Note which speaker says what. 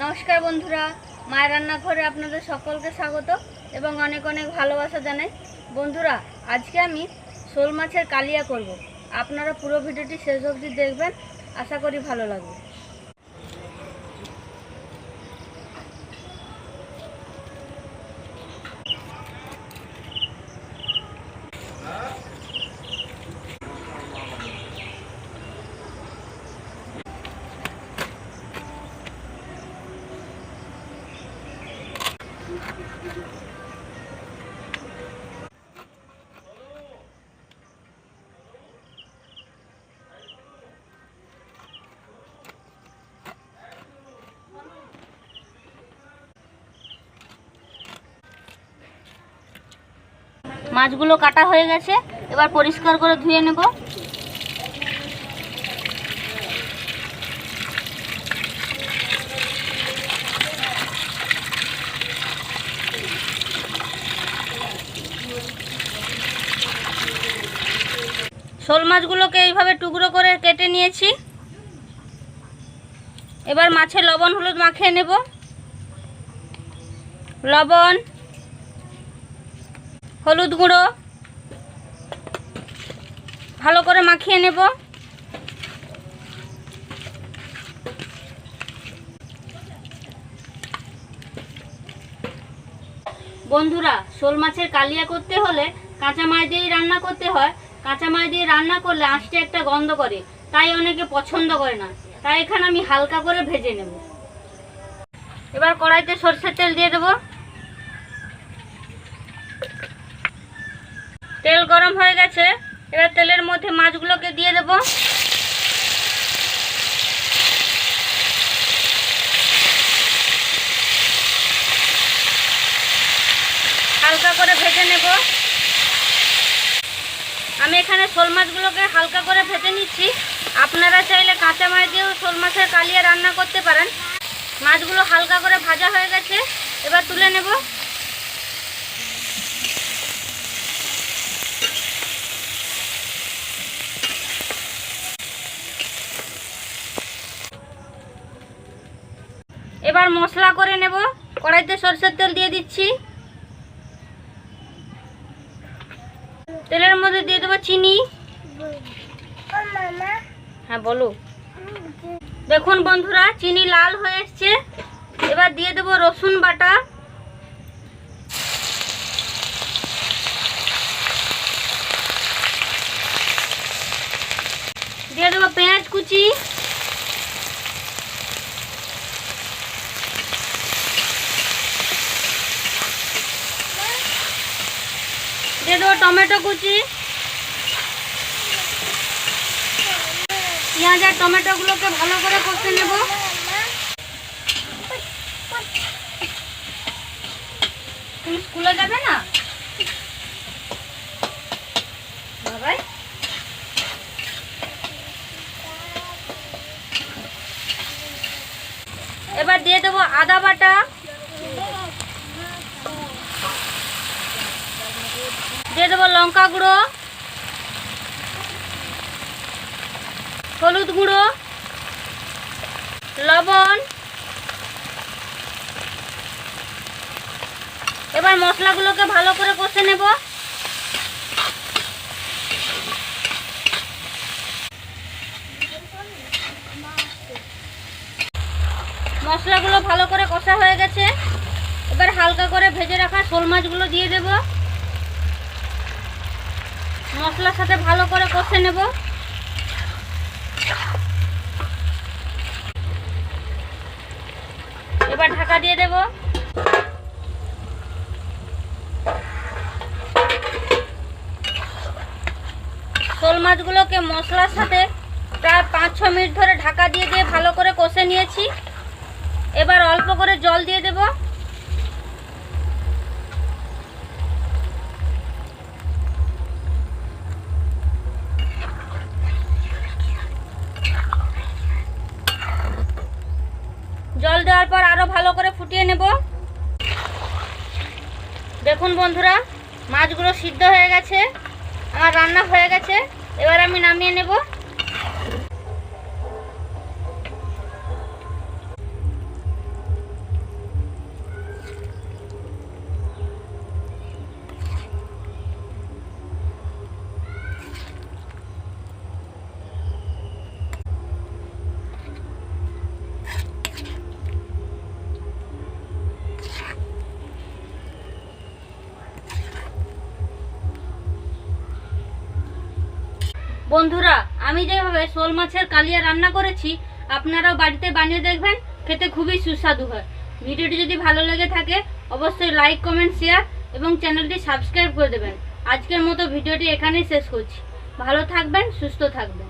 Speaker 1: নমস্কার বন্ধুরা, মায়ের রান্নাঘরে আপনাদের সকলকে স্বাগত এবং অনেক অনেক ভালোবাসা জানাই। বন্ধুরা, আজকে আমি শোল মাছের কালিয়া করব। আপনারা পুরো ভিডিওটি শেষ অবধি দেখবেন, আশা করি ভালো লাগবে। মাছগুলো কাটা হয়ে গেছে, এবার পরিষ্কার করে ধুয়ে নেব। শোল মাছগুলোকে এইভাবে টুকরো করে কেটে নিয়েছি। এবার মাছে লবণ হলুদ মাখিয়ে নেব। লবণ, হলুদ গুঁড়ো ভালো করে মাখিয়ে নেব। বন্ধুরা, শোল মাছের কালিয়া করতে হলে কাঁচা মাছ দিয়েই রান্না করতে হয়। কাঁচা মাছ দিয়ে রান্না করলে আঁশটা একটা গন্ধ করে, তাই অনেকে পছন্দ করে না। তাই এখানে আমি হালকা করে ভেজে নেব। এবার কড়াইতে সরষের তেল দিয়ে দেব। তেল গরম হয়ে গেছে, এবার তেলের মধ্যে মাছগুলোকে দিয়ে দেব। হালকা করে ভেজে নেব। আমি এখানে শোল মাছগুলোকে হালকা করে ভেজে নিচ্ছি। আপনারা চাইলে কাঁচা মাছ দিয়েও শোল মাছের কালিয়া রান্না করতে পারেন। মাছগুলো হালকা করে ভাজা হয়ে গেছে, এবার তুলে নেব। এবার মশলা করে নেব। কড়াইতে সরষের তেল দিয়ে দিচ্ছি। তেলের মধ্যে দিয়ে দেবো চিনি। হ্যাঁ বলো। দেখুন বন্ধুরা, চিনি লাল হয়ে এসছে। এবার দিয়ে দেবো রসুন বাটা। দিয়ে দেবো পেঁয়াজ কুচি। দিয়ে দেবো টমেটো কুচি। পেঁয়াজ আর টমেটোগুলোকে ভালো করে কষে নেব। তুমি স্কুলে যাবে না বাবাই? এবার দিয়ে দেবো আদা বাটা। দিয়ে দেবো লঙ্কা গুঁড়ো, হলুদ গুঁড়ো, লবণ। এবার মশলাগুলোকে ভালো করে কষে নেব। মশলাগুলো ভালো করে কষা হয়ে গেছে, এবার হালকা করে ভেজে রাখা শোল মাছগুলো দিয়ে দেব। মশলার সাথে ভালো করে কষে নেব। এবার ঢাকা দিয়ে দেব। শোল মাছগুলোকে মশলার সাথে প্রায় 5-6 মিনিট ধরে ঢাকা দিয়ে ভালো করে কষে নিয়েছি। এবার অল্প করে জল দিয়ে দেব। জল দেওয়ার পর আরো ভালো করে ফুটিয়ে নেব। দেখুন বন্ধুরা, মাছগুলো সিদ্ধ হয়ে গেছে, আমার রান্না হয়ে গেছে। এবার আমি নামিয়ে নেব। বন্ধুরা, আমি যেভাবে শোল মাছের কালিয়া রান্না করেছি আপনারাও বাড়িতে বানিয়ে দেখবেন, খেতে খুবই সুস্বাদু হয়। ভিডিওটি যদি ভালো লেগে থাকে অবশ্যই লাইক, কমেন্ট, শেয়ার এবং চ্যানেলটি সাবস্ক্রাইব করে দেবেন। আজকের মতো ভিডিওটি এখানেই শেষ করছি। ভালো থাকবেন, সুস্থ থাকবেন।